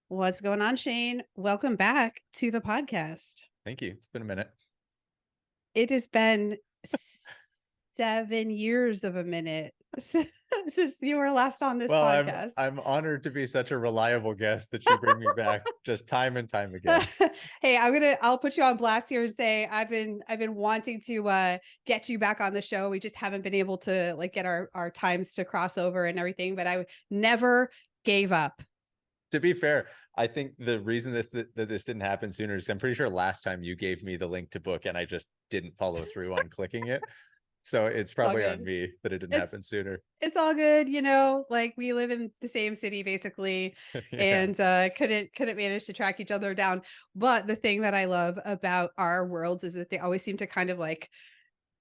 What's going on, Shane? Welcome back to the podcast. Thank you. It's been a minute. It has been 7 years of a minute since you were last on this Well, I'm podcast. I'm honored to be such a reliable guest that you bring me back just time and time again. Hey, I'll put you on blast here and say I've been wanting to get you back on the show. We just haven't been able to like get our times to cross over and everything, but I never gave up. To be fair, I think the reason that this didn't happen sooner is I'm pretty sure last time you gave me the link to book and I just didn't follow through on clicking it. So it's All probably on good. me that it didn't It's happen sooner. it's all good, like we live in the same city basically, Yeah. and couldn't manage to track each other down. But the thing that I love about our worlds is that they always seem to kind of like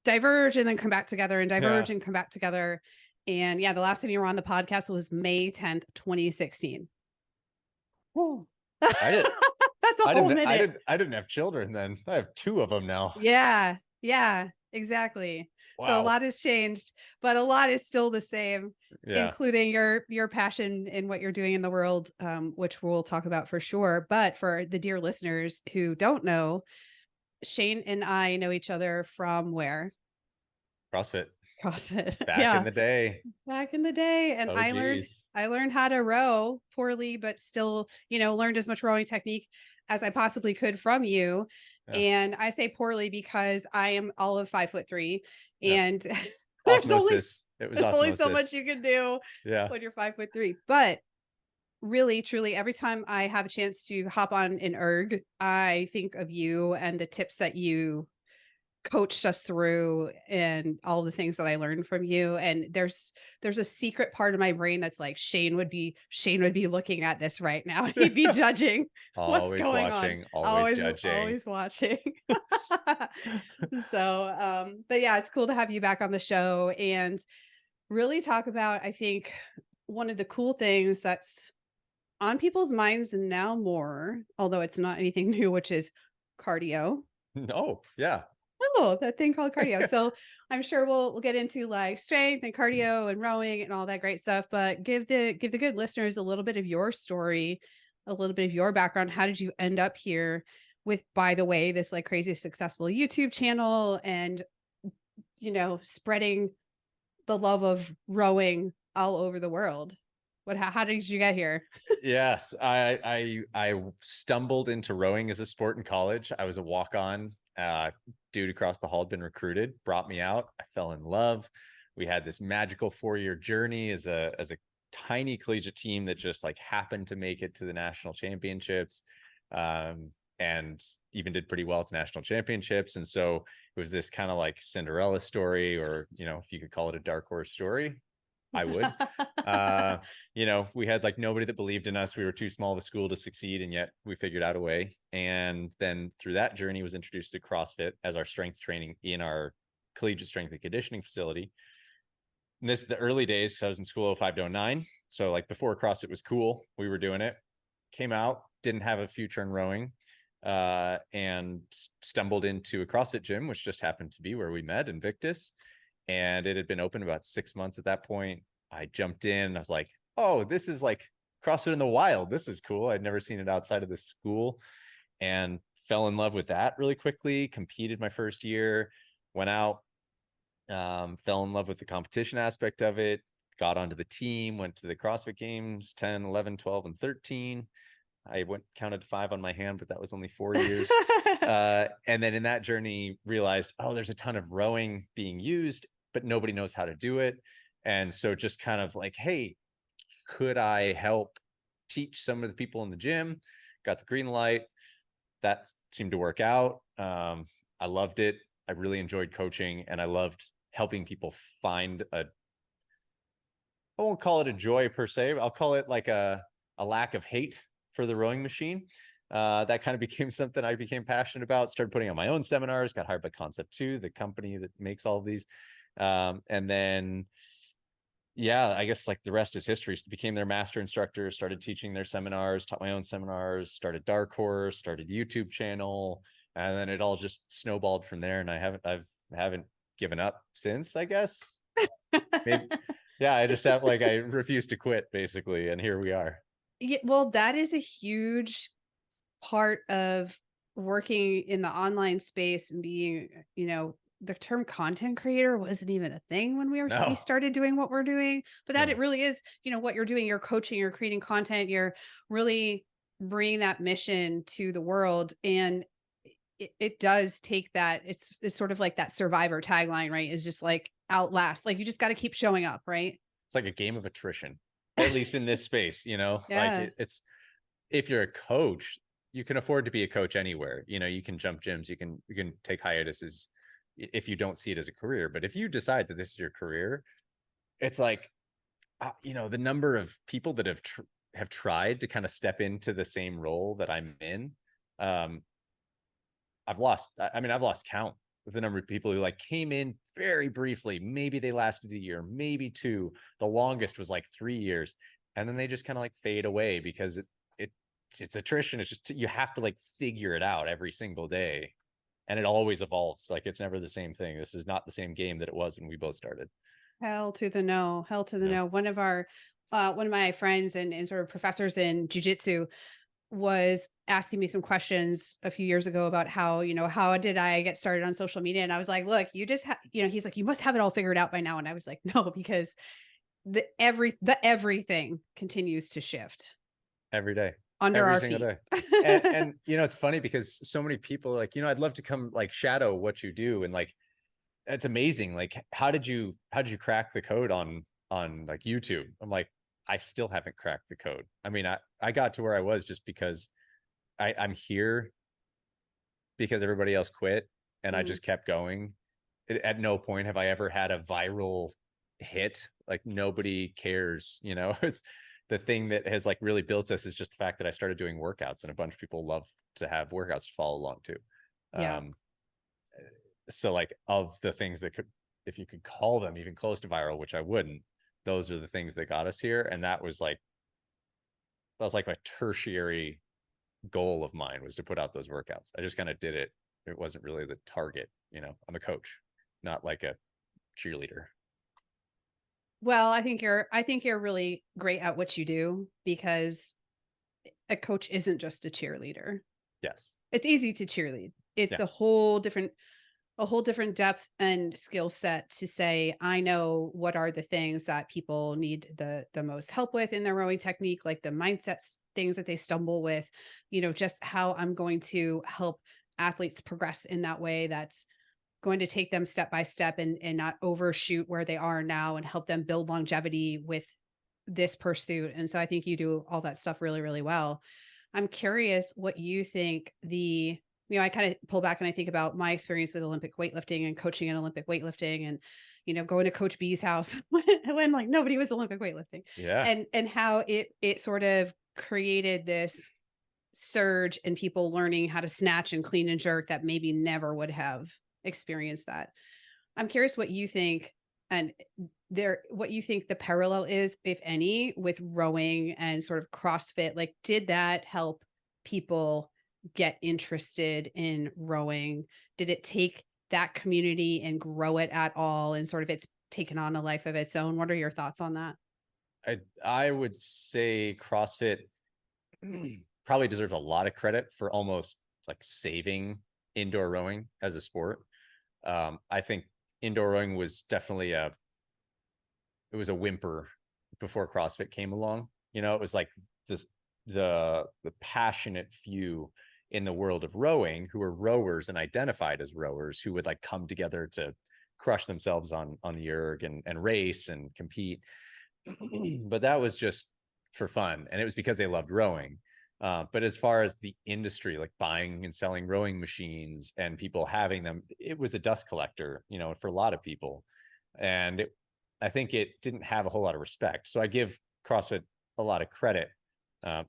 diverge and then come back together and Yeah. diverge and come back together. And yeah, the last time you were on the podcast was May 10th, 2016. Whoa. I did That's a I whole didn't I minute. didn't I didn't have children then. I have two of them now. Yeah. Yeah, exactly. So a Wow. lot has changed, but a lot is still the same, Yeah. including your passion in what you're doing in the world, which we'll talk about for sure. But for the dear listeners who don't know, Shane and I know each other from where? CrossFit. CrossFit. Back in Yeah, the day. back in the day. And Oh I learned geez. I learned how to row poorly, but still, learned as much rowing technique as I possibly could from you. Yeah. And I say poorly because I am all of 5'3", Yeah. and there's only Osmosis. It was there's only so much osmosis. you can do Yeah. when you're 5'3". But really, truly, every time I have a chance to hop on an erg, I think of you and the tips that you coached us through and all the things that I learned from you. And there's a secret part of my brain that's like Shane would be looking at this right now. He'd be judging what's Always going on. watching, always Always judging. always watching. So but yeah, it's cool to have you back on the show and really talk about, I think, one of the cool things that's on people's minds now more, although it's not anything new, which is cardio. No, yeah. Oh, that thing called cardio. So I'm sure we'll get into like strength and cardio and rowing and all that great stuff. But give the good listeners a little bit of your story, a little bit of your background. How did you end up here with, by the way, this like crazy successful YouTube channel and spreading the love of rowing all over the world? How did you get here? Yes, I stumbled into rowing as a sport in college. I was a walk-on. Dude across the hall had been recruited, brought me out. I fell in love. We had this magical 4-year journey as a tiny collegiate team that just like happened to make it to the national championships, and even did pretty well at the national championships. And so it was this kind of like Cinderella story, or if you could call it a dark horse story, I would. uh we had like nobody that believed in us. We were too small of a school to succeed, and yet we figured out a way. And then through that journey was introduced to CrossFit as our strength training in our collegiate strength and conditioning facility. And this is the early days. So I was in school 05 to 09, so like before CrossFit was cool, we were doing it. Came out, didn't have a future in rowing, and stumbled into a CrossFit gym, which just happened to be where we met, Invictus. And it had been open about 6 months at that point. I jumped in. I was like, oh, this is like CrossFit in the wild. This is cool. I'd never seen it outside of this school, and fell in love with that really quickly. Competed my first year, went out, fell in love with the competition aspect of it, got onto the team, went to the CrossFit games 10, 11, 12, and 13. I counted 5 on my hand, but that was only 4 years. And then in that journey realized, oh, there's a ton of rowing being used, but nobody knows how to do it. And so just kind of like, hey, could I help teach some of the people in the gym? Got the green light. That seemed to work out. I loved it. I really enjoyed coaching, and I loved helping people find I won't call it a joy per se. I'll call it like a lack of hate for the rowing machine. That kind of became something I became passionate about. Started putting on my own seminars, got hired by Concept 2, the company that makes all of these. And then, yeah, I guess like the rest is history. So became their master instructor, started teaching their seminars, taught my own seminars, started DarkHorse, started YouTube channel, and then it all just snowballed from there. And I haven't given up since, I guess. Maybe, yeah, I just have like, I refuse to quit basically. And here we are. Yeah, well, that is a huge part of working in the online space and being, the term content creator wasn't even a thing when we No, started doing what we're doing, but that it no. really is, what you're doing. You're coaching, you're creating content, you're really bringing that mission to the world. And it does take that. It's sort of like that survivor tagline, right? Is just like outlast. Like you just got to keep showing up, right? It's like a game of attrition, at least in this space, like Yeah. it's, if you're a coach, you can afford to be a coach anywhere. You can jump gyms, you can take hiatuses if you don't see it as a career. But if you decide that this is your career, it's like, the number of people that have tried to kind of step into the same role that I'm in. Um, I've lost count with the number of people who like came in very briefly. Maybe they lasted a year, maybe two. The longest was like 3 years. And then they just kind of like fade away because it's attrition. It's just, you have to like figure it out every single day. And it always evolves. Like it's never the same thing. This is not the same game that it was when we both started. Hell to the no, hell to the No. no. One of my friends and sort of professors in jujitsu was asking me some questions a few years ago about how did I get started on social media? And I was like, look, you just he's like, you must have it all figured out by now. And I was like, no, because the everything continues to shift Every day, under every our single feet. day. And it's funny because so many people are like, I'd love to come like shadow what you do. And like, it's amazing. Like, how did you crack the code on like YouTube? I'm like, I still haven't cracked the code. I mean, I got to where I was just because I'm here because everybody else quit and I Mm, just kept going. At no point have I ever had a viral hit. Like nobody cares, it's the thing that has like really built us is just the fact that I started doing workouts and a bunch of people love to have workouts to follow along to. yeah. Um, so like of the things that could, if you could call them even close to viral, which I wouldn't, those are the things that got us here. And that was like my tertiary goal of mine, was to put out those workouts. I just kind of did it. It wasn't really the target. I'm a coach, not like a cheerleader. Well, I think you're really great at what you do, because a coach isn't just a cheerleader. Yes. It's easy to cheerlead. It's Yeah. a whole different depth and skill set to say, I know what are the things that people need the most help with in their rowing technique, like the mindsets, things that they stumble with, just how I'm going to help athletes progress in that way that's going to take them step by step and not overshoot where they are now, and help them build longevity with this pursuit. And so I think you do all that stuff really, really well. I'm curious what you think I kind of pull back and I think about my experience with Olympic weightlifting and coaching in Olympic weightlifting, and, going to Coach B's house when like nobody was Olympic weightlifting, Yeah. and how it sort of created this surge in people learning how to snatch and clean and jerk that maybe never would have experienced that. I'm curious what you think, and what you think the parallel is, if any, with rowing and sort of CrossFit. Like, did that help people get interested in rowing? Did it take that community and grow it at all? And sort of it's taken on a life of its own. What are your thoughts on that? I would say CrossFit probably deserves a lot of credit for almost like saving indoor rowing as a sport. I think indoor rowing was definitely it was a whimper before CrossFit came along. It was like this, the passionate few in the world of rowing who were rowers and identified as rowers, who would like come together to crush themselves on the erg and race and compete. But that was just for fun, and it was because they loved rowing. But as far as the industry, like buying and selling rowing machines and people having them, it was a dust collector, for a lot of people. And I think it didn't have a whole lot of respect. So I give CrossFit a lot of credit.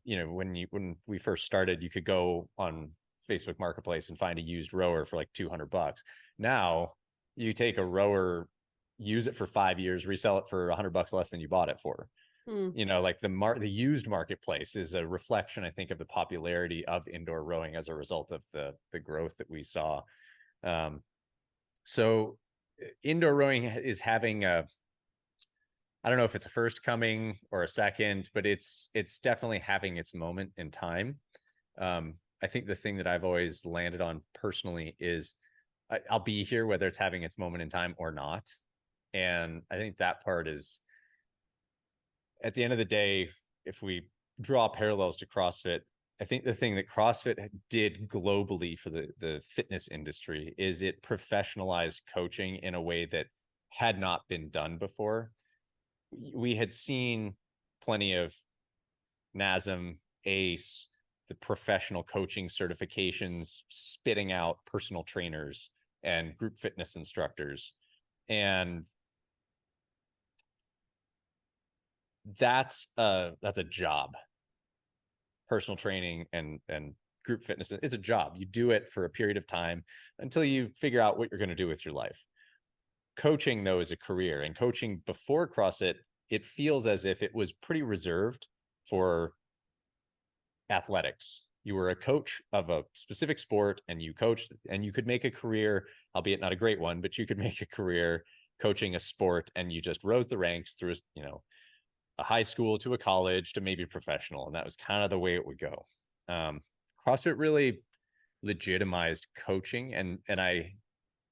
When we first started, you could go on Facebook Marketplace and find a used rower for like $200. Now you take a rower, use it for 5 years, resell it for $100 less than you bought it for. Hmm. Like the used marketplace is a reflection, I think, of the popularity of indoor rowing as a result of the growth that we saw. So indoor rowing is having I don't know if it's a first coming or a second, but it's definitely having its moment in time. I think the thing that I've always landed on personally is I'll be here whether it's having its moment in time or not. And I think that part is, at the end of the day, if we draw parallels to CrossFit, I think the thing that CrossFit did globally for the fitness industry is it professionalized coaching in a way that had not been done before. We had seen plenty of NASM, ACE, the professional coaching certifications spitting out personal trainers and group fitness instructors. And that's a job. Personal training and group fitness, it's a job. You do it for a period of time until you figure out what you're going to do with your life. Coaching, though, is a career, and coaching before CrossFit, it feels as if it was pretty reserved for athletics. You were a coach of a specific sport and you coached, and you could make a career, albeit not a great one, but you could make a career coaching a sport, and you just rose the ranks through, a high school to a college to maybe professional. And that was kind of the way it would go. CrossFit really legitimized coaching, and I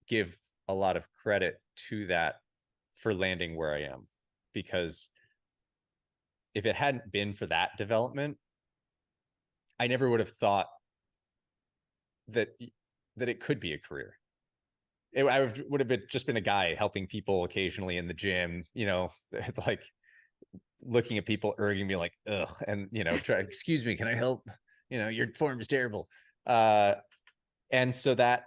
give a lot of credit to that for landing where I am, because if it hadn't been for that development, I never would have thought that it could be a career. I would have just been a guy helping people occasionally in the gym, like looking at people erging me like, ugh, and excuse me, can I help? Your form is terrible. And so that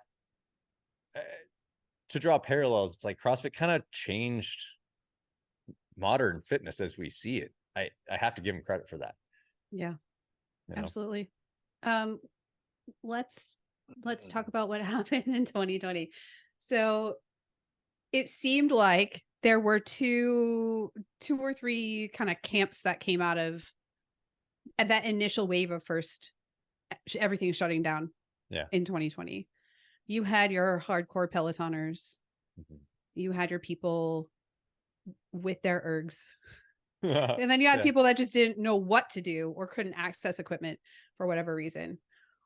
to draw parallels, it's like CrossFit kind of changed modern fitness as we see it. I have to give him credit for that. Yeah, absolutely. Let's talk about what happened in 2020. So it seemed like there were two or three kind of camps that came out of at that initial wave of first everything shutting down. Yeah. In 2020, you had your hardcore Pelotoners. Mm-hmm. You had your people with their ergs. And then you had people that just didn't know what to do or couldn't access equipment for whatever reason.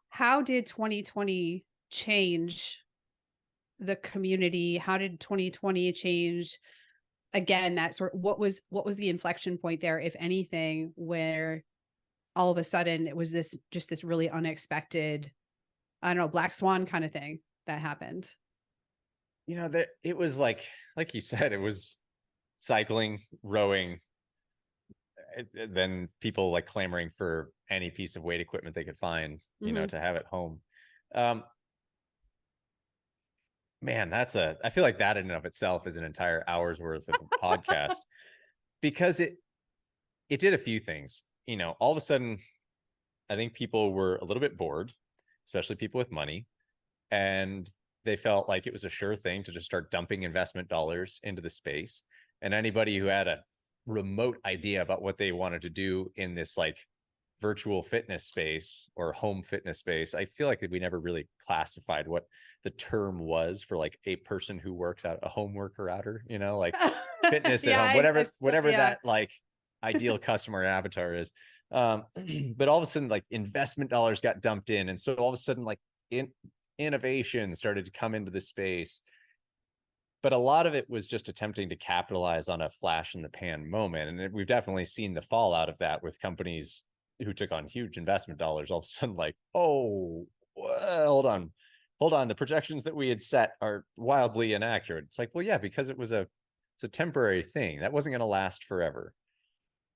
How did 2020 change the community? How did 2020 change, again, that sort of, what was the inflection point there, if anything, where all of a sudden it was this really unexpected, I don't know, black swan kind of thing that happened? That it was like you said, it was cycling, rowing, then people like clamoring for any piece of weight equipment they could find, mm-hmm. To have at home. Man, I feel like that in and of itself is an entire hour's worth of podcast, because it did a few things. All of a sudden, I think people were a little bit bored, especially people with money, and they felt like it was a sure thing to just start dumping investment dollars into the space. And anybody who had a remote idea about what they wanted to do in this like virtual fitness space or home fitness space, I feel like we never really classified what the term was for like a person who works out, a home worker outer, like fitness at home, whatever that like ideal customer avatar is. But all of a sudden, like investment dollars got dumped in, and so all of a sudden, like innovation started to come into the space. But a lot of it was just attempting to capitalize on a flash in the pan moment, and we've definitely seen the fallout of that with companies who took on huge investment dollars. All of a sudden, like, oh, hold on, the projections that we had set are wildly inaccurate. It's like, well, yeah, because it's a temporary thing that wasn't going to last forever.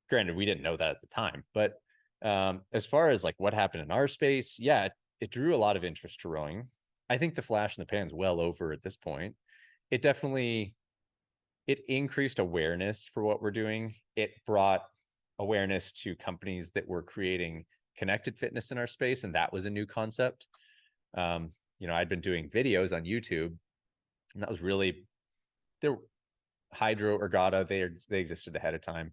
Granted, we didn't know that at the time, but as far as like what happened in our space, yeah, it drew a lot of interest to rowing. I think the flash in the pan's well over at this point. It definitely, it increased awareness for what we're doing. It brought awareness to companies that were creating connected fitness in our space, and that was a new concept. I'd been doing videos on YouTube, and that was really, there, Hydro or Gaudreau, they existed ahead of time,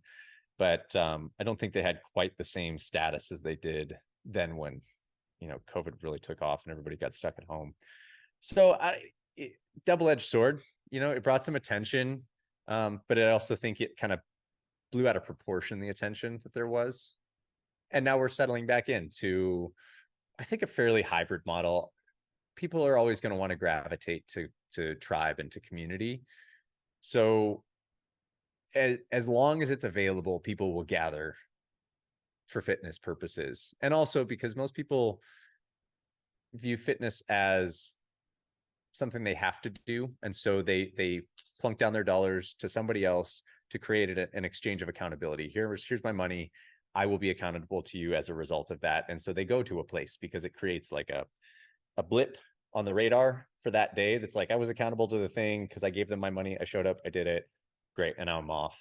but I don't think they had quite the same status as they did then when COVID really took off and everybody got stuck at home. So double-edged sword, it brought some attention, but I also think it kind of blew out of proportion the attention that there was. And now we're settling back into, I think, a fairly hybrid model. People are always going to want to gravitate to tribe and to community. So as long as it's available, people will gather for fitness purposes. And also because most people view fitness as something they have to do. And so they plunk down their dollars to somebody else to create an exchange of accountability. Here's my money. I will be accountable to you as a result of that. And so they go to a place because it creates like a blip on the radar for that day. That's like, I was accountable to the thing because I gave them my money. I showed up, I did it. Great. And now I'm off.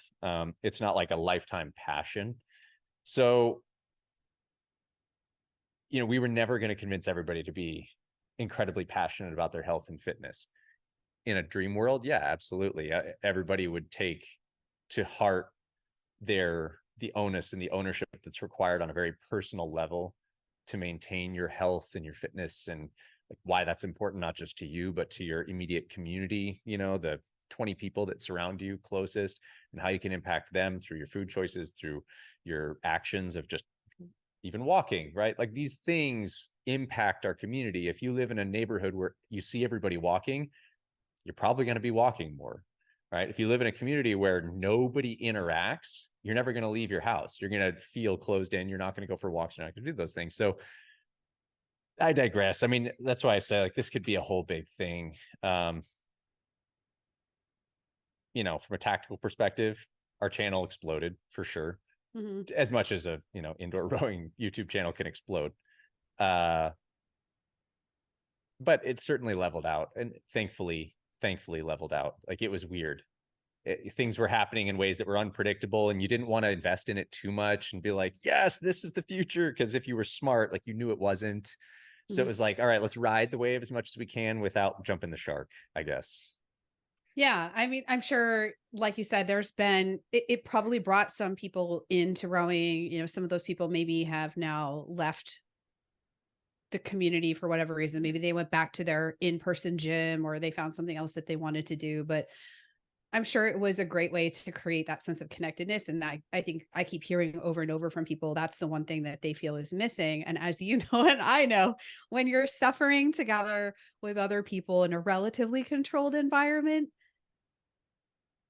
It's not like a lifetime passion. So, we were never going to convince everybody to be incredibly passionate about their health and fitness. In a dream world, yeah, absolutely. Everybody would take to heart the onus and the ownership that's required on a very personal level to maintain your health and your fitness, and like why that's important, not just to you, but to your immediate community, the 20 people that surround you closest, and how you can impact them through your food choices, through your actions of just even walking, right? Like these things impact our community. If you live in a neighborhood where you see everybody walking, you're probably going to be walking more, right? If you live in a community where nobody interacts, you're never going to leave your house. You're going to feel closed in. You're not going to go for walks. You're not going to do those things. So I digress. I mean, that's why I say like this could be a whole big thing. From a tactical perspective, our channel exploded for sure. Mm-hmm. As much as a indoor rowing YouTube channel can explode, but it certainly leveled out, and thankfully leveled out. Like it was weird. Things were happening in ways that were unpredictable, and you didn't want to invest in it too much and be like, yes, this is the future, because if you were smart, like you knew it wasn't. So it was like, all right, let's ride the wave as much as we can without jumping the shark, I guess. Yeah. I mean, I'm sure, like you said, it probably brought some people into rowing. Some of those people maybe have now left the community for whatever reason. Maybe they went back to their in-person gym, or they found something else that they wanted to do. But I'm sure it was a great way to create that sense of connectedness. And I think I keep hearing over and over from people, that's the one thing that they feel is missing. And as you know, and I know, when you're suffering together with other people in a relatively controlled environment,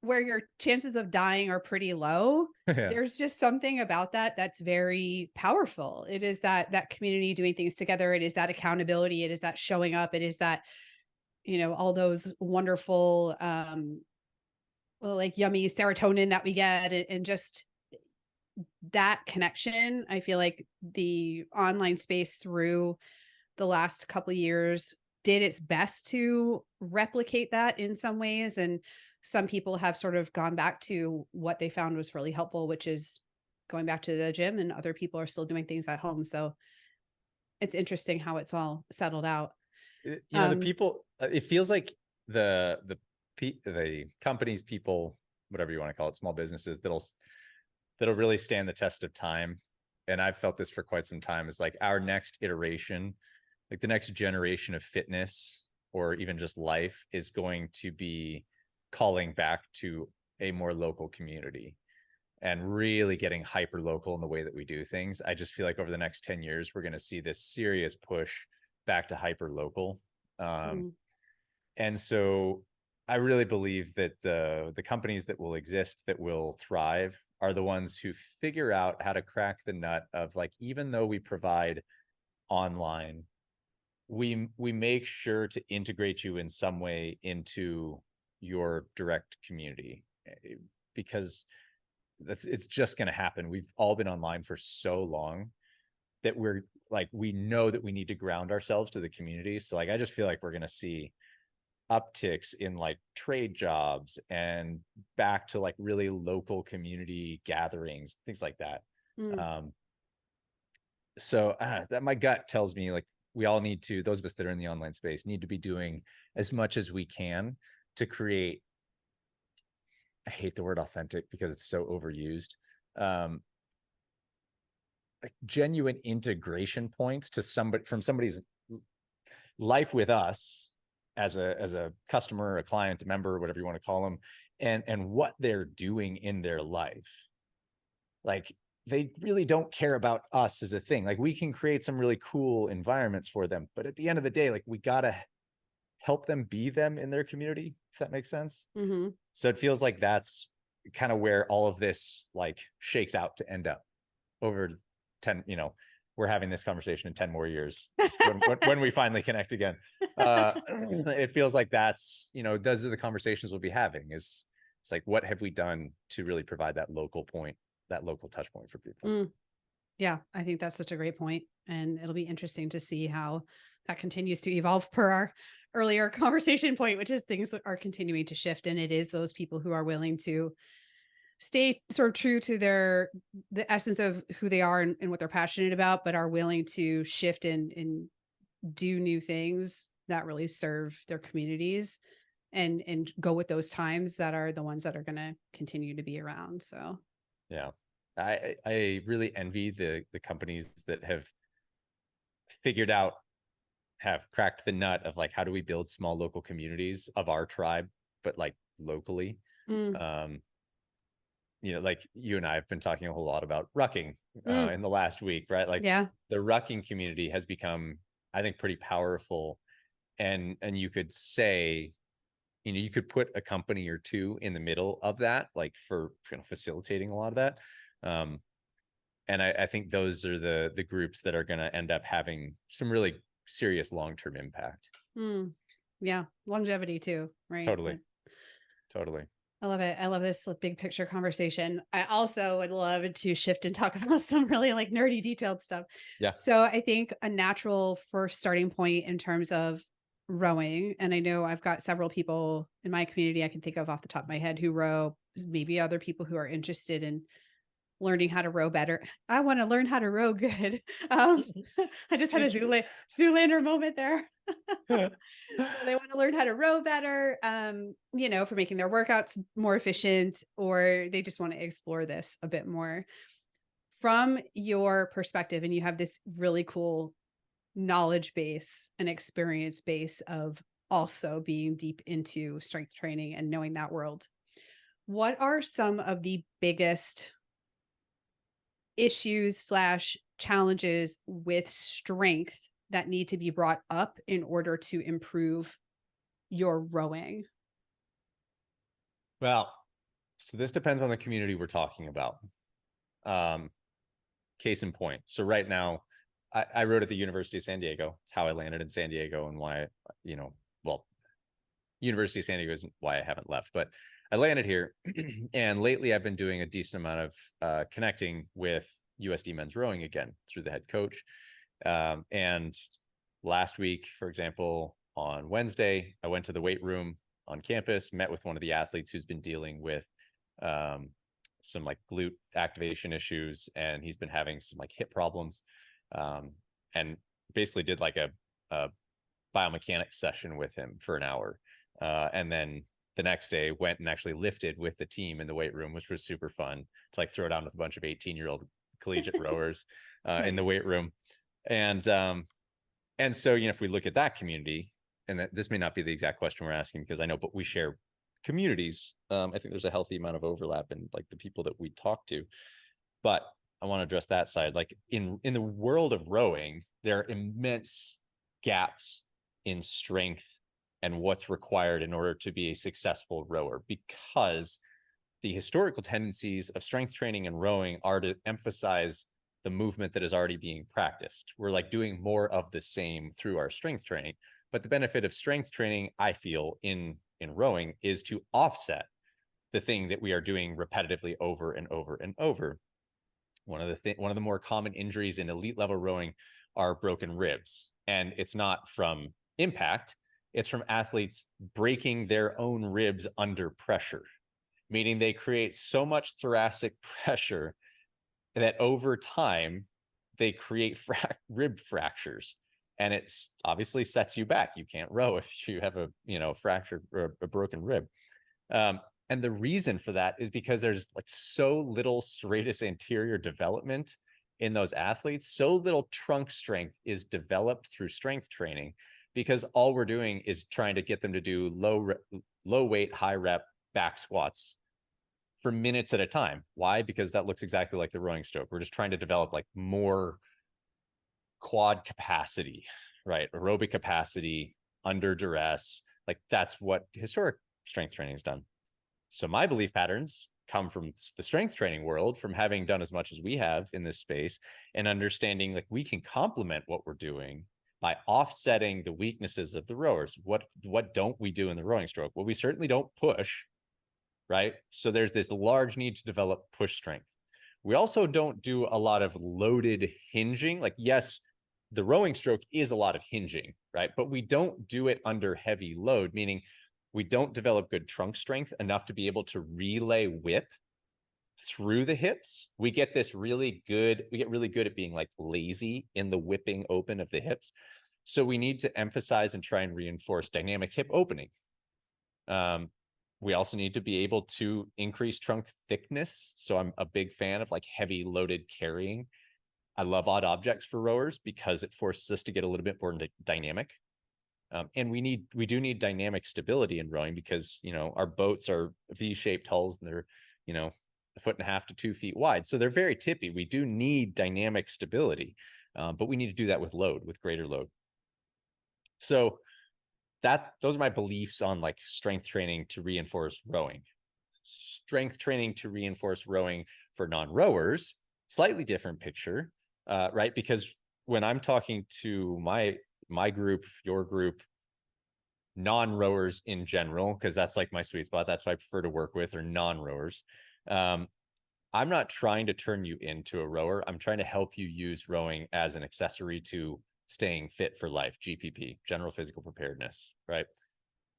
where your chances of dying are pretty low, Yeah. there's just something about that that's very powerful. It is that community doing things together. It is that accountability. It is that showing up. It is that, all those wonderful, like yummy serotonin that we get, and just that connection. I feel like the online space through the last couple of years did its best to replicate that in some ways. And some people have sort of gone back to what they found was really helpful, which is going back to the gym, and other people are still doing things at home. So it's interesting how it's all settled out. The people, it feels like the companies, people, whatever you want to call it, small businesses that'll really stand the test of time. And I've felt this for quite some time, is like our next iteration, like the next generation of fitness or even just life, is going to be calling back to a more local community and really getting hyper local in the way that we do things. I just feel like over the next 10 years, we're going to see this serious push back to hyper local. And so I really believe that the companies that will exist, that will thrive, are the ones who figure out how to crack the nut of, like, even though we provide online, we make sure to integrate you in some way into your direct community, because it's just going to happen. We've all been online for so long that we're like, we know that we need to ground ourselves to the community. So like, I just feel like we're going to see upticks in like trade jobs and back to like really local community gatherings, things like that. So that my gut tells me, like, we all need to, those of us that are in the online space, need to be doing as much as we can to create, I hate the word authentic because it's so overused, like genuine integration points to somebody, from somebody's life with us as a customer, a client, a member, whatever you want to call them, and what they're doing in their life. like they really don't care about us as a thing. Like we can create some really cool environments for them, but at the end of the day, like we gotta help them be them in their community, if that makes sense. Mm-hmm. So it feels like that's kind of where all of this like shakes out to end up over 10, we're having this conversation in 10 more years when we finally connect again. It feels like that's, those are the conversations we'll be having. It's like, what have we done to really provide that local point, that local touch point for people? Mm. Yeah, I think that's such a great point. And it'll be interesting to see how that continues to evolve per our earlier conversation point, which is things are continuing to shift. And it is those people who are willing to stay sort of true to the essence of who they are and what they're passionate about, but are willing to shift and do new things that really serve their communities and go with those times that are the ones that are going to continue to be around. So yeah, I really envy the companies that have figured out, have cracked the nut of like, how do we build small local communities of our tribe, but like locally. mm, Like you and I have been talking a whole lot about rucking mm, in the last week, right? Like yeah. the rucking community has become, I think, pretty powerful. And you could say, you could put a company or two in the middle of that, like for facilitating a lot of that. And I think those are the groups that are going to end up having some really serious long-term impact. Mm, yeah. Longevity too, right? Totally. Totally. I love it. I love this big picture conversation. I also would love to shift and talk about some really like nerdy detailed stuff. Yeah. So I think a natural first starting point in terms of rowing, and I know I've got several people in my community I can think of off the top of my head who row, maybe other people who are interested in learning how to row better. I want to learn how to row good. Um, I just had a Zoolander moment there. So they want to learn how to row better, for making their workouts more efficient, or they just want to explore this a bit more. From your perspective, and you have this really cool knowledge base and experience base of also being deep into strength training and knowing that world. What are some of the biggest issues/challenges with strength that need to be brought up in order to improve your rowing? Well, so this depends on the community we're talking about. Case in point. So right now, I rode at the University of San Diego. It's how I landed in San Diego and why, well, University of San Diego isn't why I haven't left, but I landed here. And lately I've been doing a decent amount of connecting with USD men's rowing again through the head coach. And last week, for example, on Wednesday, I went to the weight room on campus, met with one of the athletes who's been dealing with some like glute activation issues, and he's been having some like hip problems, and basically did like a biomechanics session with him for an hour. And then the next day went and actually lifted with the team in the weight room, which was super fun to like throw down with a bunch of 18-year-old collegiate rowers in the weight room. And so, if we look at that community, and this may not be the exact question we're asking because I know, but we share communities. I think there's a healthy amount of overlap in like the people that we talk to, but I want to address that side. Like in the world of rowing, there are immense gaps in strength and what's required in order to be a successful rower, because the historical tendencies of strength training and rowing are to emphasize the movement that is already being practiced. We're like doing more of the same through our strength training. But the benefit of strength training, I feel, in rowing is to offset the thing that we are doing repetitively over and over and over. One of the more common injuries in elite level rowing are broken ribs, and it's not from impact, it's from athletes breaking their own ribs under pressure, meaning they create so much thoracic pressure that over time they create rib fractures, and it's obviously sets you back. You can't row if you have a fractured or a broken rib. And the reason for that is because there's like so little serratus anterior development in those athletes. So little trunk strength is developed through strength training, because all we're doing is trying to get them to do low weight, high rep back squats for minutes at a time. Why? Because that looks exactly like the rowing stroke. We're just trying to develop like more quad capacity, right? Aerobic capacity under duress. Like that's what historic strength training has done. So my belief patterns come from the strength training world, from having done as much as we have in this space and understanding like we can complement what we're doing by offsetting the weaknesses of the rowers. What don't we do in the rowing stroke? Well, we certainly don't push, right? So there's this large need to develop push strength. We also don't do a lot of loaded hinging. Like, yes, the rowing stroke is a lot of hinging, right? But we don't do it under heavy load, meaning we don't develop good trunk strength enough to be able to relay whip through the hips. We get really good at being like lazy in the whipping open of the hips. So we need to emphasize and try and reinforce dynamic hip opening. We also need to be able to increase trunk thickness. So I'm a big fan of like heavy loaded carrying. I love odd objects for rowers because it forces us to get a little bit more dynamic. And we do need dynamic stability in rowing because, you know, our boats are V-shaped hulls and they're, you know, 1.5 to 2 feet wide. So they're very tippy. We do need dynamic stability, but we need to do that with greater load. So those are my beliefs on like strength training to reinforce rowing. Strength training to reinforce rowing for non-rowers, slightly different picture, right? Because when I'm talking to my group, your group, non-rowers in general, because that's like my sweet spot, that's what I prefer to work with, or non-rowers. I'm not trying to turn you into a rower. I'm trying to help you use rowing as an accessory to staying fit for life, GPP, general physical preparedness, right?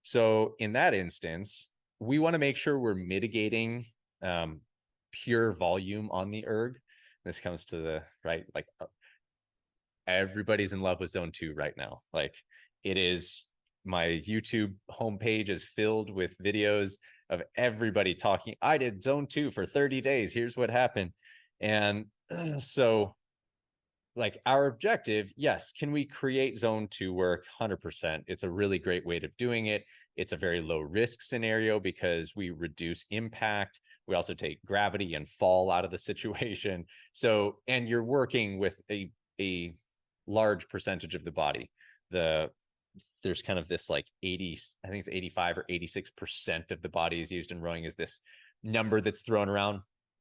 So in that instance, we want to make sure we're mitigating pure volume on the erg. This comes to the right, like everybody's in love with zone 2 right now. Like it is, my YouTube homepage is filled with videos of everybody talking. I did zone 2 for 30 days. Here's what happened. And so like our objective, yes, can we create zone 2 work? 100%. It's a really great way of doing it. It's a very low risk scenario because we reduce impact. We also take gravity and fall out of the situation. So, and you're working with a large percentage of the body. There's kind of this like 80, I think it's 85 or 86% of the body is used in rowing, is this number that's thrown around.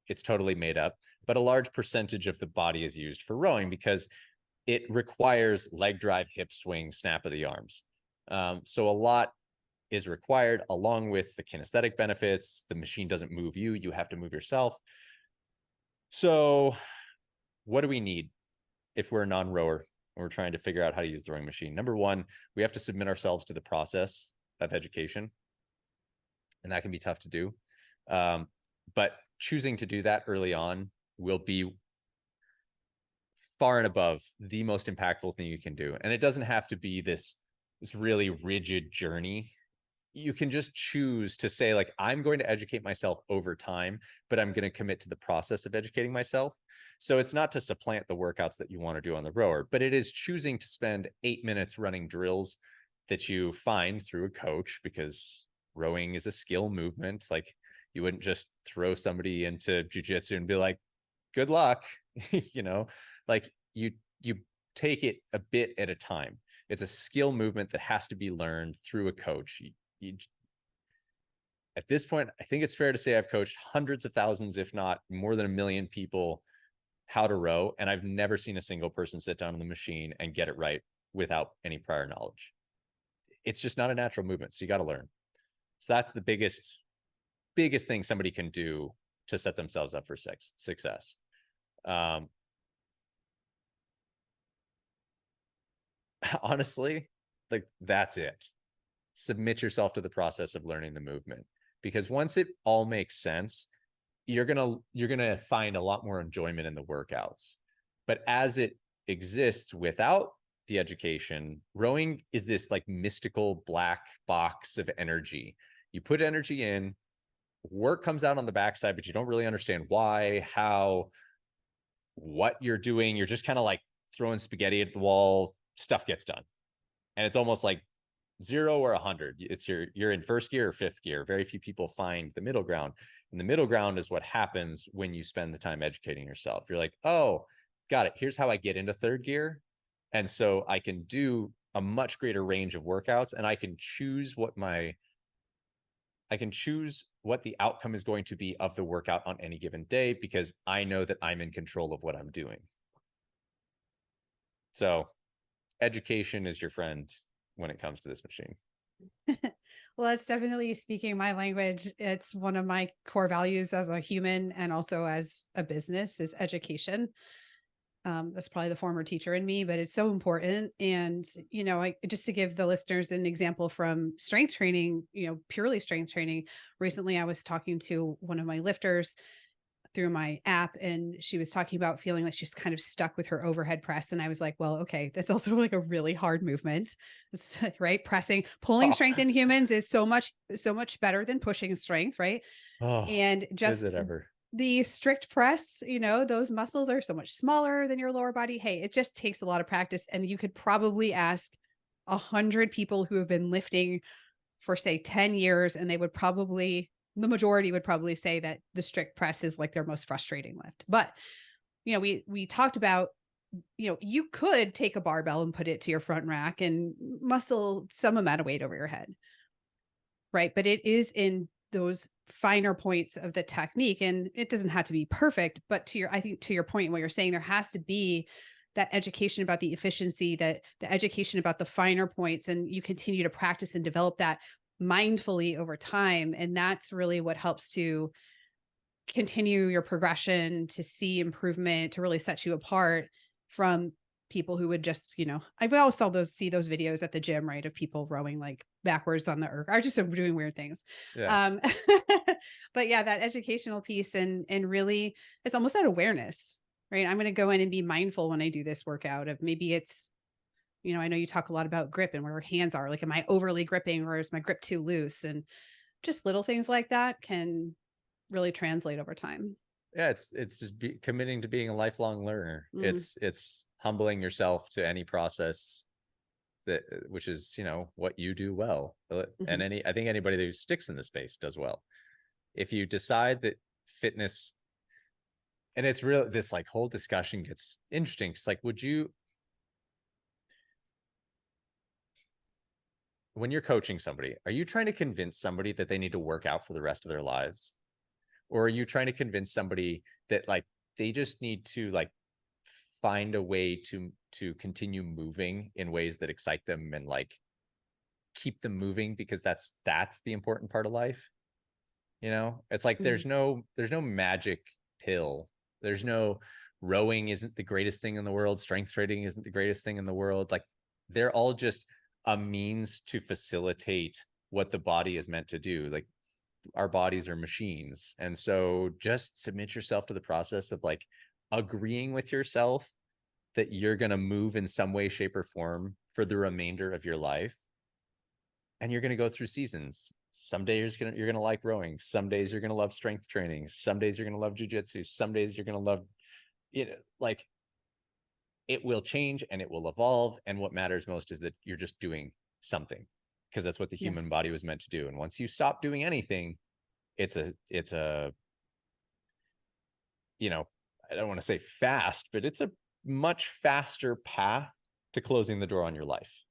It's totally made up, but a large percentage of the body is used for rowing because it requires leg drive, hip swing, snap of the arms. So a lot is required, along with the kinesthetic benefits. The machine doesn't move you, you have to move yourself. So what do we need if we're a non-rower and we're trying to figure out how to use the rowing machine? Number one, we have to submit ourselves to the process of education. And that can be tough to do. But choosing to do that early on will be far and above the most impactful thing you can do. And it doesn't have to be this really rigid journey. You can just choose to say, like, I'm going to educate myself over time, but I'm going to commit to the process of educating myself. So it's not to supplant the workouts that you want to do on the rower, but it is choosing to spend 8 minutes running drills that you find through a coach, because rowing is a skill movement. Like, you wouldn't just throw somebody into jujitsu and be like, good luck. You know, like you take it a bit at a time. It's a skill movement that has to be learned through a coach. At this point, I think it's fair to say I've coached hundreds of thousands, if not more than 1 million people, how to row. And I've never seen a single person sit down on the machine and get it right without any prior knowledge. It's just not a natural movement. So you got to learn. So that's the biggest thing somebody can do to set themselves up for success. Honestly, like, that's it. Submit yourself to the process of learning the movement, because once it all makes sense, you're gonna find a lot more enjoyment in the workouts. But as it exists without the education, rowing is this like mystical black box of energy. You put energy in, work comes out on the backside, but you don't really understand why, how, what you're doing. You're just kind of like throwing spaghetti at the wall, stuff gets done. And it's almost like 0 or 100. It's you're in first gear or fifth gear. Very few people find the middle ground. And the middle ground is what happens when you spend the time educating yourself. You're like, oh, got it. Here's how I get into third gear. And so I can do a much greater range of workouts, and I can choose what the outcome is going to be of the workout on any given day, because I know that I'm in control of what I'm doing. So education is your friend when it comes to this machine. Well, it's definitely speaking my language. It's one of my core values as a human and also as a business is education. That's probably the former teacher in me, but it's so important. And, just to give the listeners an example from strength training, purely strength training, recently I was talking to one of my lifters through my app, and she was talking about feeling like she's kind of stuck with her overhead press. And I was like, well, okay, that's also like a really hard movement, right? Pulling strength in humans is so much better than pushing strength, right? Oh, And is just it ever? the strict press, those muscles are so much smaller than your lower body. Hey, it just takes a lot of practice. And you could probably ask 100 people who have been lifting for say 10 years, and the majority would probably say that the strict press is like their most frustrating lift. But, we talked about, you could take a barbell and put it to your front rack and muscle some amount of weight over your head. Right. But it is in those finer points of the technique, and it doesn't have to be perfect, but I think to your point, what you're saying, there has to be that education about the efficiency, that the education about the finer points, and you continue to practice and develop that mindfully over time. And that's really what helps to continue your progression, to see improvement, to really set you apart from people who would just, I would always see those videos at the gym, right, of people rowing like backwards on the erg, or just doing weird things. Yeah. But yeah, that educational piece, and really it's almost that awareness, right? I'm going to go in and be mindful when I do this workout of maybe it's, I know you talk a lot about grip and where hands are, like, am I overly gripping or is my grip too loose? And just little things like that can really translate over time. Yeah, it's just committing to being a lifelong learner. Mm. It's humbling yourself to any process that, which is, what you do well. And Mhm. I think anybody who sticks in the space does well. If you decide that fitness, and it's real, this like whole discussion gets interesting. It's like, when you're coaching somebody, are you trying to convince somebody that they need to work out for the rest of their lives? Or are you trying to convince somebody that like they just need to like find a way to continue moving in ways that excite them and like keep them moving, because that's the important part of life? It's like Mhm. there's no magic pill. There's no rowing isn't the greatest thing in the world, strength training isn't the greatest thing in the world. Like, they're all just a means to facilitate what the body is meant to do. Like, our bodies are machines. And so just submit yourself to the process of like agreeing with yourself that you're going to move in some way, shape, or form for the remainder of your life. And you're going to go through seasons. Some days you're going to like rowing. Some days you're going to love strength training. Some days you're going to love jujitsu. Some days you're going to love it. Like, it will change and it will evolve. And what matters most is that you're just doing something, because that's what the Yeah. human body was meant to do. And once you stop doing anything, it's a I don't want to say fast, but it's a much faster path to closing the door on your life.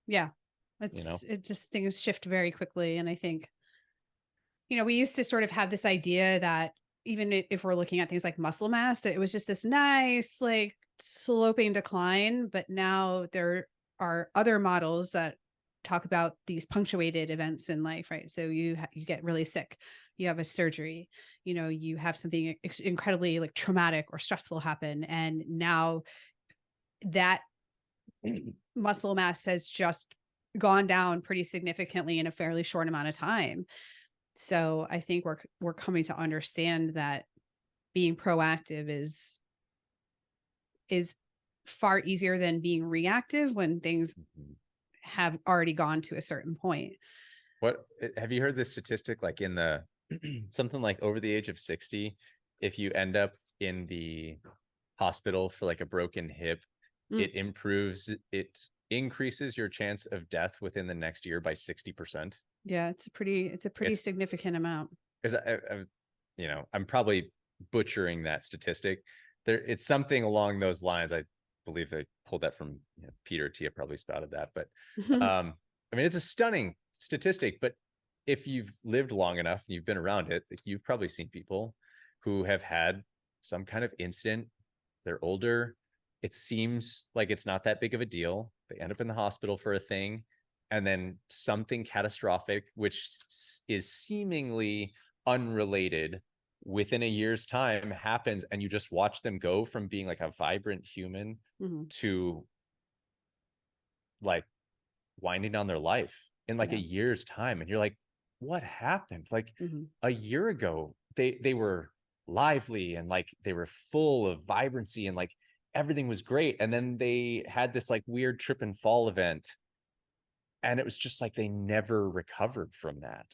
Yeah. you know It just, things shift very quickly. And I think, we used to sort of have this idea that even if we're looking at things like muscle mass, that it was just this nice, like sloping decline. But now there are other models that talk about these punctuated events in life, right? So you get really sick, you have a surgery, you have something incredibly like traumatic or stressful happen. And now that muscle mass has just gone down pretty significantly in a fairly short amount of time. So I think we're coming to understand that being proactive is far easier than being reactive when things have already gone to a certain point. What have you heard this statistic, like in the something like over the age of 60, if you end up in the hospital for like a broken hip, Mm. it increases your chance of death within the next year by 60%. Yeah, it's a pretty It's significant amount. because I'm probably butchering that statistic. It's something along those lines. I believe they pulled that from Peter Tia probably spouted that, but I mean, it's a stunning statistic. But if you've lived long enough and you've been around it, you've probably seen people who have had some kind of incident. They're older. It seems like it's not that big of a deal. They end up in the hospital for a thing, and then something catastrophic, which is seemingly unrelated, within a year's time happens, and you just watch them go from being like a vibrant human to like winding down their life in like a year's time. And you're like, what happened? Like a year ago, they were lively and like they were full of vibrancy and like everything was great. And then they had this like weird trip and fall event. And it was just like they never recovered from that.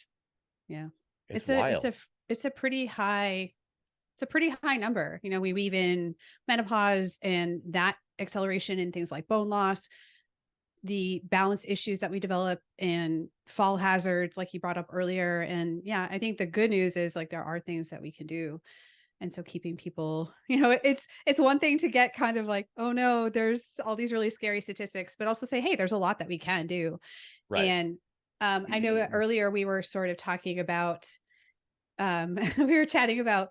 Yeah. It's wild. It's a pretty high number. You know, we weave in menopause and that acceleration in things like bone loss, the balance issues that we develop, and fall hazards like you brought up earlier. And yeah, I think the good news is like there are things that we can do. And so keeping people, you know, it's one thing to get kind of like, oh no, there's all these really scary statistics, but also say, hey, there's a lot that we can do. Right. And I know that earlier we were sort of talking about we were chatting about,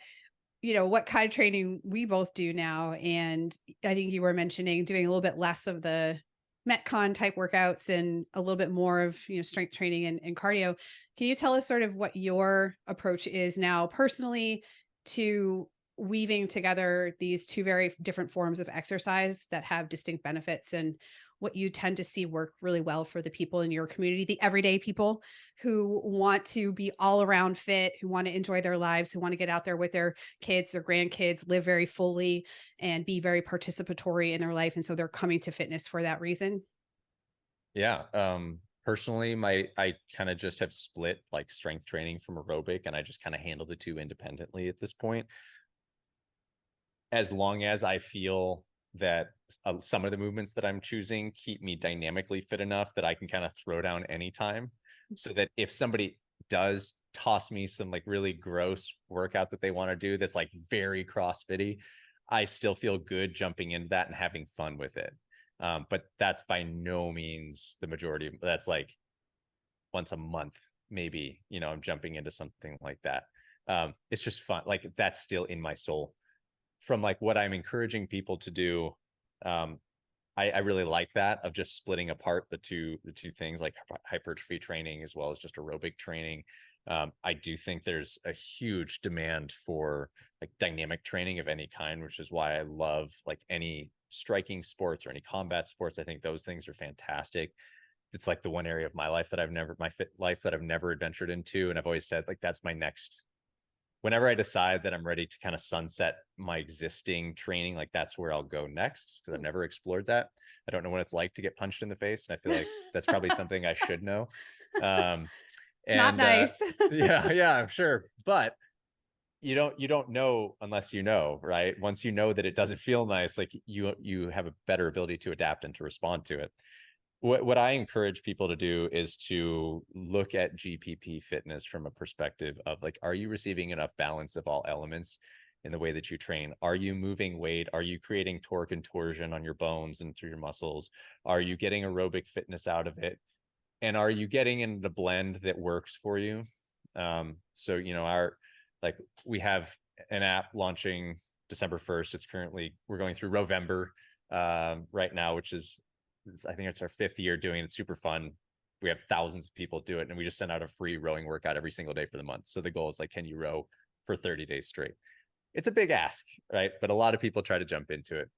you know, what kind of training we both do now. And I think you were mentioning doing a little bit less of the Metcon type workouts and a little bit more of, you know, strength training and cardio. Can you tell us sort of what your approach is now personally to weaving together these two very different forms of exercise that have distinct benefits, and what you tend to see work really well for the people in your community, the everyday people who want to be all around fit, who want to enjoy their lives, who want to get out there with their kids, their grandkids, live very fully and be very participatory in their life. And so they're coming to fitness for that reason. Yeah. Personally, I kind of just have split like strength training from aerobic, and I just kind of handle the two independently at this point. As long as I feel that some of the movements that I'm choosing keep me dynamically fit enough that I can kind of throw down anytime, so that if somebody does toss me some like really gross workout that they want to do that's like very CrossFit-y, I still feel good jumping into that and having fun with it. But that's by no means the majority. That's like once a month, maybe, I'm jumping into something like that. It's just fun. Like that's still in my soul. From like what I'm encouraging people to do, I really like that, of just splitting apart the two things, like hypertrophy training as well as just aerobic training. I do think there's a huge demand for like dynamic training of any kind, which is why I love like any striking sports or any combat sports. I think those things are fantastic. It's like the one area of my life that my fit life that I've never adventured into. And I've always said like, that's my next, whenever I decide that I'm ready to kind of sunset my existing training, like that's where I'll go next, because I've never explored that. I don't know what it's like to get punched in the face. And I feel like that's probably something I should know. Not And nice. yeah, I'm sure. But you don't know unless you know, right? Once you know that it doesn't feel nice, like you have a better ability to adapt and to respond to it. What I encourage people to do is to look at GPP fitness from a perspective of like, are you receiving enough balance of all elements in the way that you train? Are you moving weight? Are you creating torque and torsion on your bones and through your muscles? Are you getting aerobic fitness out of it? And are you getting in the blend that works for you? So, we have an app launching December 1st. We're going through November right now, which is, I think it's our 5th year doing it. It's super fun. We have thousands of people do it, and we just send out a free rowing workout every single day for the month. So the goal is like, can you row for 30 days straight? It's a big ask, right? But a lot of people try to jump into it.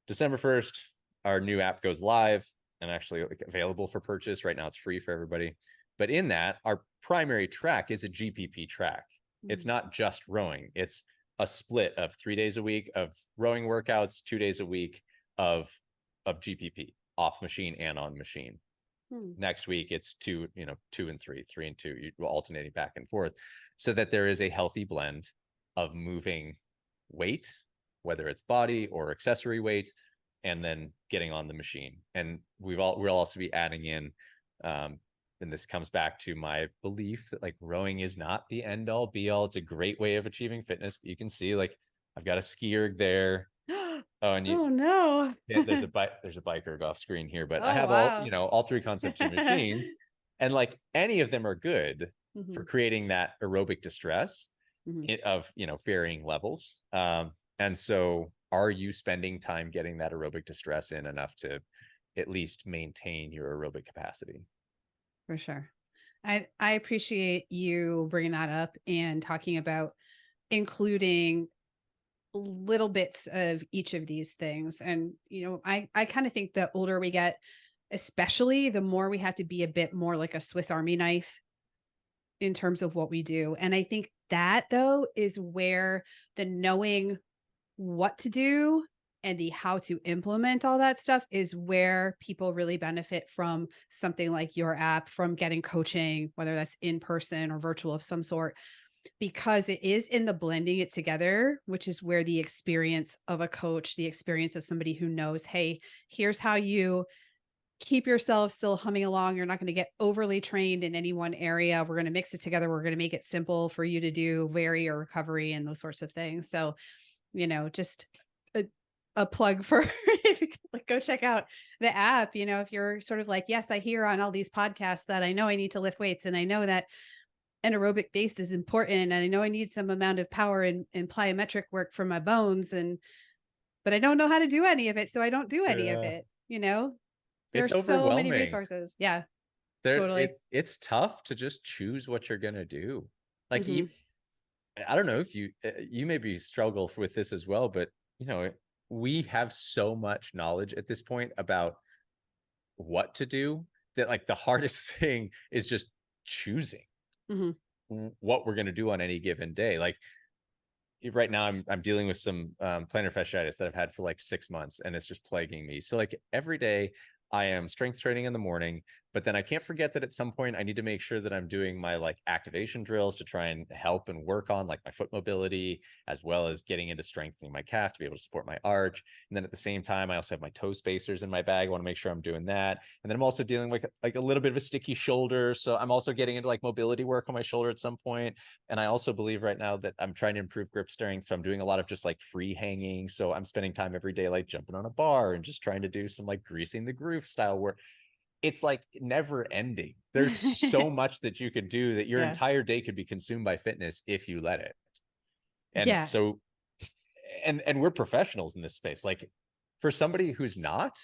December 1st, our new app goes live and actually like available for purchase. Right now it's free for everybody. But in that, our primary track is a GPP track. It's not just rowing. It's a split of 3 days a week of rowing workouts, 2 days a week of GPP, off machine and on machine. Next week it's 2 and 3 and 2, you're alternating back and forth, so that there is a healthy blend of moving weight, whether it's body or accessory weight, and then getting on the machine. And we'll also be adding in, and this comes back to my belief that like rowing is not the end all be all. It's a great way of achieving fitness, but you can see like I've got a ski erg there. Oh, and Oh no. yeah, there's a bike erg off screen here, but I Oh have all, wow. all three concept two machines, and like any of them are good for Mhm, creating that aerobic distress mhm, of, varying levels. And so are you spending time getting that aerobic distress in enough to at least maintain your aerobic capacity? for sure. I appreciate you bringing that up and talking about including little bits of each of these things. And I kind of think the older we get, especially the more we have to be a bit more like a Swiss Army knife in terms of what we do. And I think that though is where the knowing what to do and the how to implement all that stuff is where people really benefit from something like your app, from getting coaching, whether that's in person or virtual of some sort, because it is in the blending it together, which is where the experience of a coach, the experience of somebody who knows, hey, here's how you keep yourself still humming along. You're not going to get overly trained in any one area. We're going to mix it together. We're going to make it simple for you to do vary or recovery and those sorts of things. So, just a, a plug for if you could, like, go check out the app. If you're sort of like, yes, I hear on all these podcasts that I know I need to lift weights and I know that an aerobic base is important and I know I need some amount of power and plyometric work for my bones, but I don't know how to do any of it, so I don't do any of Yeah. it. It's There's so many overwhelming. resources. Yeah, There totally. it's tough to just choose what you're going to do. Like Mhm. I don't know if you maybe struggle with this as well, but we have so much knowledge at this point about what to do that like the hardest thing is just choosing Mhm. what we're going to do on any given day. Like right now I'm dealing with some plantar fasciitis that I've had for like 6 months, and it's just plaguing me. So like every day I am strength training in the morning, but then I can't forget that at some point I need to make sure that I'm doing my like activation drills to try and help and work on like my foot mobility, as well as getting into strengthening my calf to be able to support my arch. And then at the same time, I also have my toe spacers in my bag. I want to make sure I'm doing that. And then I'm also dealing with like a little bit of a sticky shoulder. So I'm also getting into like mobility work on my shoulder at some point. And I also believe right now that I'm trying to improve grip strength. So I'm doing a lot of just like free hanging. So I'm spending time every day, like jumping on a bar and just trying to do some like greasing the groove style work. It's like never ending. There's so much that you could do that your Yeah. entire day could be consumed by fitness if you let it. And Yeah. so, and we're professionals in this space. Like for somebody who's not,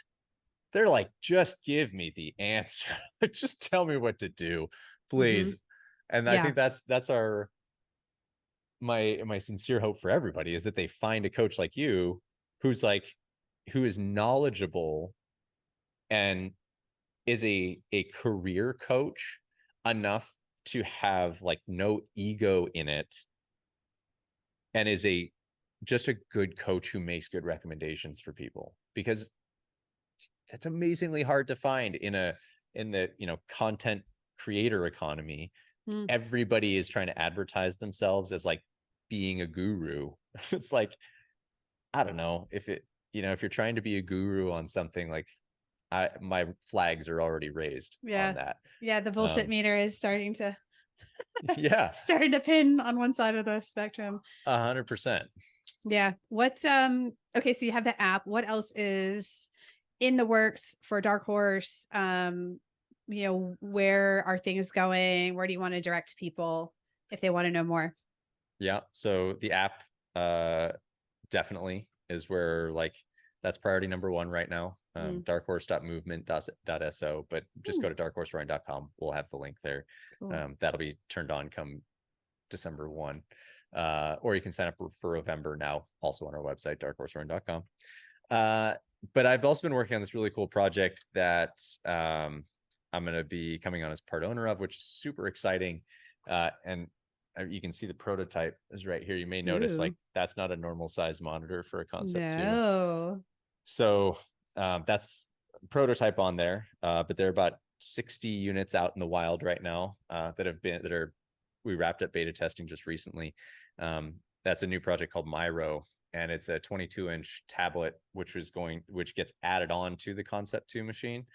they're like, just give me the answer. Just tell me what to do, please. Mhm. And I Yeah. think that's our my sincere hope for everybody is that they find a coach like you who's like who is knowledgeable and is a career coach enough to have like no ego in it, and is a just a good coach who makes good recommendations for people, because that's amazingly hard to find in the content creator economy. Mm. Everybody is trying to advertise themselves as like being a guru. It's like, I don't know if if you're trying to be a guru on something, like my flags are already raised on Yeah. that. Yeah, the bullshit Um, meter is starting to yeah, starting to pin on one side of the spectrum. 100%. Yeah. What's okay, so you have the app. What else is in the works for DarkHorse? Where are things going? Where do you want to direct people if they want to know more? Yeah. So the app uh definitely is where like that's priority number one right now. Mm. Darkhorse.movement.so, but just Hmm, go to darkhorserowing.com. We'll have the link there. cool. That'll be turned on come December 1. Or you can sign up for November now, also on our website, darkhorserowing.com. But I've also been working on this really cool project that I'm going to be coming on as part owner of, which is super exciting. And you can see the prototype is right here. You may notice like Ooh. that's not a normal size monitor for a concept two. No. So that's prototype on there, but there are about 60 units out in the wild right now that are we wrapped up beta testing just recently. That's a new project called Myro, and it's a 22-inch tablet, which gets added on to the Concept 2 machine,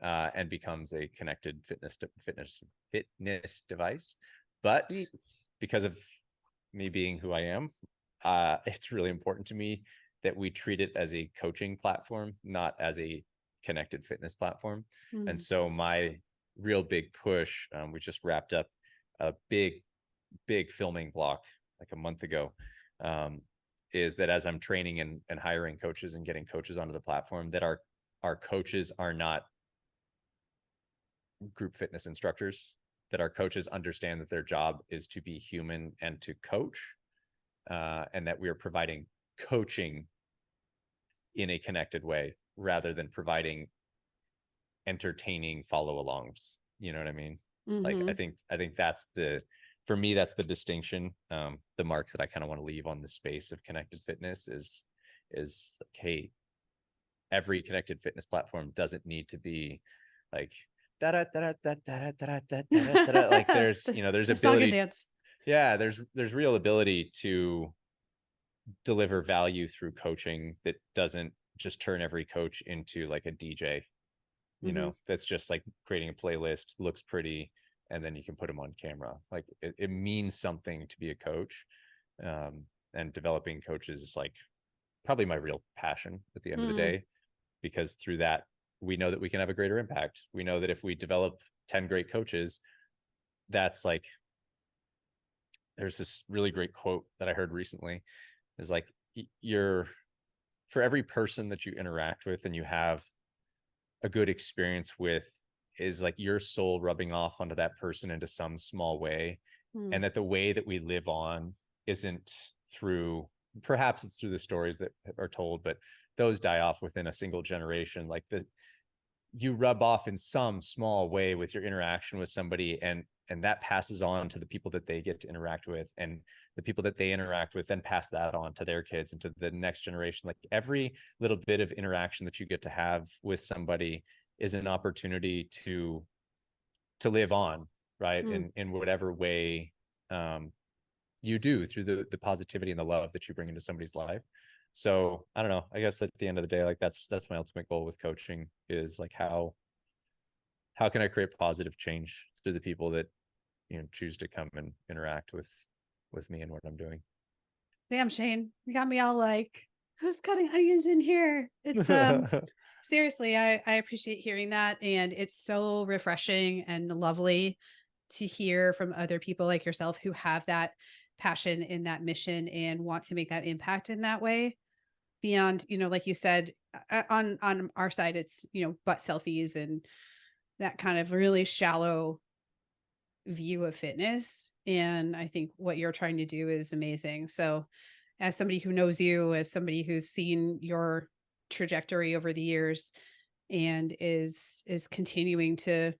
and becomes a connected fitness device. But Sweet. because of me being who I am, it's really important to me that we treat it as a coaching platform, not as a connected fitness platform. And so my real big push, we just wrapped up a big filming block like a month ago, is that as I'm training and hiring coaches and getting coaches onto the platform, that our coaches are not group fitness instructors, that our coaches understand that their job is to be human and to coach, and that we are providing coaching in a connected way rather than providing entertaining follow-alongs. You know what I mean? Like, I think that's for me, that's the distinction, the mark that I kind of want to leave on the space of connected fitness is like, hey, every connected fitness platform doesn't need to be like da da da da da da da da da. Like there's The song and ability. dance. Yeah, there's real ability to deliver value through coaching that doesn't just turn every coach into like a DJ, that's just like creating a playlist, looks pretty, and then you can put them on camera. Like it means something to be a coach, and developing coaches is like probably my real passion at the end of the day, because through that, we know that we can have a greater impact. We know that if we develop 10 great coaches, that's like, there's this really great quote that I heard recently, is like, for every person that you interact with and you have a good experience with, is like your soul rubbing off onto that person into some small way. And that the way that we live on isn't through, perhaps it's through the stories that are told, but those die off within a single generation. Like you rub off in some small way with your interaction with somebody, and that passes on to the people that they get to interact with, and the people that they interact with then pass that on to their kids and to the next generation. Like every little bit of interaction that you get to have with somebody is an opportunity to live on, right? In whatever way you do, through the positivity and the love that you bring into somebody's life. So I don't know, I guess at the end of the day, like that's my ultimate goal with coaching, is like, how can I create positive change through the people that choose to come and interact with me and what I'm doing. Damn, Shane, you got me all like, who's cutting onions in here? It's seriously, I appreciate hearing that, and it's so refreshing and lovely to hear from other people like yourself who have that passion in that mission and want to make that impact in that way. Beyond, like you said, on our side, it's butt selfies and that kind of really shallow view of fitness. And I think what you're trying to do is amazing. So as somebody who knows you, as somebody who's seen your trajectory over the years and is continuing to,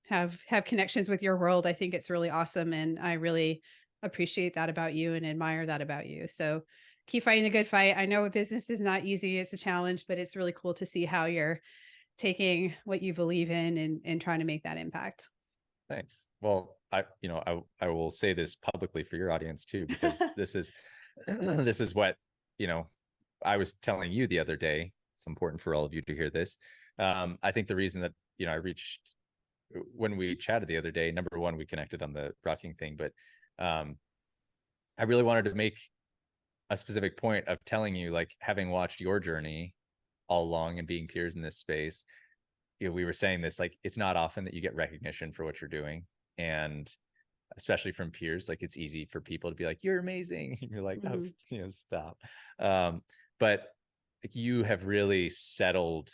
have connections with your world, I think it's really awesome. And I really appreciate that about you and admire that about you. So keep fighting the good fight. I know business is not easy. It's a challenge, but it's really cool to see how you're taking what you believe in and trying to make that impact. Thanks. Well, I will say this publicly for your audience too, because this is this is what I was telling you the other day. It's important for all of you to hear this. I think the reason that I reached, when we chatted the other day, number one, we connected on the rocking thing, but I really wanted to make a specific point of telling you, like, having watched your journey all along and being peers in this space, we were saying this, like, it's not often that you get recognition for what you're doing, and especially from peers. Like, it's easy for people to be like, you're amazing. And you're like, oh, stop. But like, you have really settled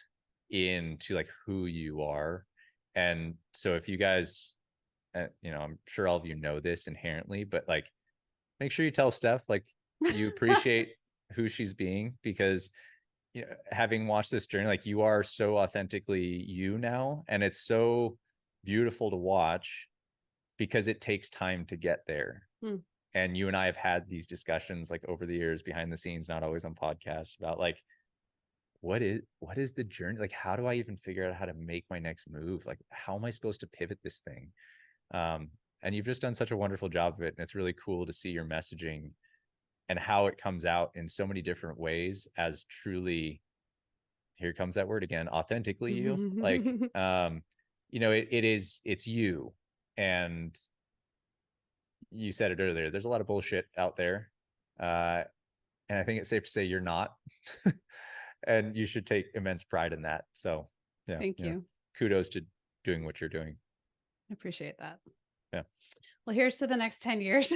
into like who you are. And so if you guys, I'm sure all of you know this inherently, but like, make sure you tell Steph, like, you appreciate who she's being, because having watched this journey, like, you are so authentically you now, and it's so beautiful to watch, because it takes time to get there. And you and I have had these discussions like over the years behind the scenes, not always on podcasts, about like, what is the journey? Like, how do I even figure out how to make my next move? Like, how am I supposed to pivot this thing? And you've just done such a wonderful job of it. And it's really cool to see your messaging and how it comes out in so many different ways as truly, here comes that word again, authentically you. Like, it's you. And you said it earlier, there's a lot of bullshit out there. And I think it's safe to say you're not. And you should take immense pride in that. So yeah, Thank you. Kudos to doing what you're doing. I appreciate that. Yeah. Well, here's to the next 10 years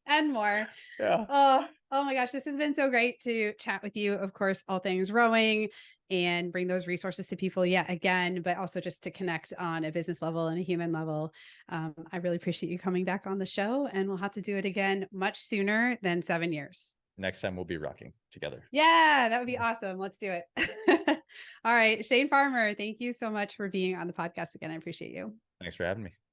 and more. Yeah. Oh my gosh, this has been so great to chat with you. Of course, all things rowing and bring those resources to people yet again, but also just to connect on a business level and a human level. I really appreciate you coming back on the show, and we'll have to do it again much sooner than 7 years. Next time we'll be rocking together. Yeah, that would be awesome. Let's do it. All right, Shane Farmer, thank you so much for being on the podcast again. I appreciate you. Thanks for having me.